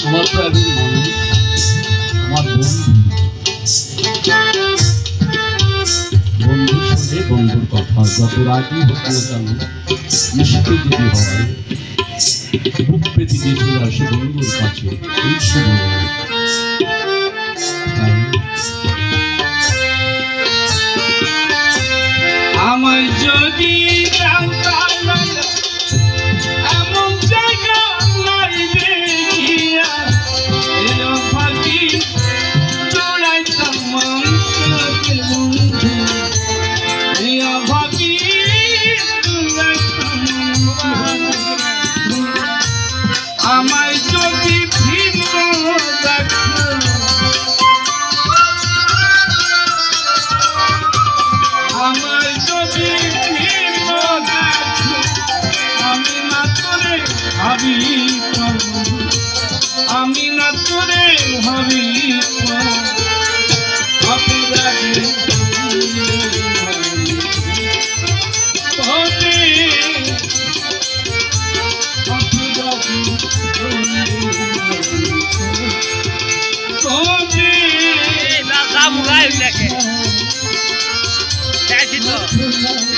আমার প্রাণের মানুষ, আমার বন্ধু শুনে বন্ধুর কথা যত রাগই হোক না কেন মিষ্টি যদি হয় বুক পেতে দিয়ে চলে আসে বন্ধুর কাছে এই সময় আমায় যদি এমন জায়গা নাই দেখিয়া ভাবি চড়াইতাম বন্ধু ভাবি আমায় যদি ভিন্ন দেখো আমায় যদি ভিন্ন দেখো আমি না তোরে ভাবি আমি না তোরে ভাবি That's how I'm